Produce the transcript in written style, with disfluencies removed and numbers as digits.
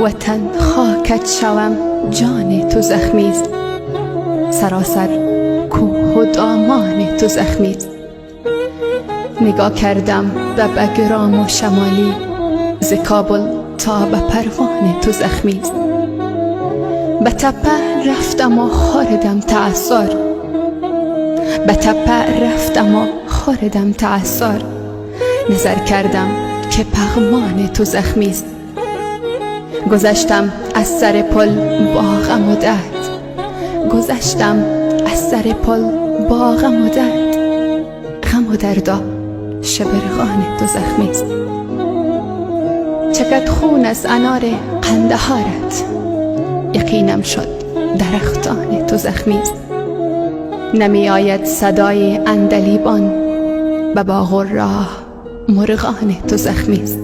وطن خاکت شوم جان تو زخمیست، سراسر کوه و دامان تو زخمیست. نگاه کردم به بگرام و شمالی، ز کابل تا به پروان تو زخمیست. به تپه رفتم و خوردم تعصار، به تپه رفتم و خوردم تعصار. نظر کردم که پغمان تو زخمیست. گذشتم از سر پل با غم و درد، گذشتم از سر پل با غم و درد. غم و دردا شبرغان تو زخمیست. چکد خون از انار قندهارت، یقینم شد درختان تو زخمیست. نمی آید صدای عندلیبان، به باغ و راه مرغان تو زخمیست.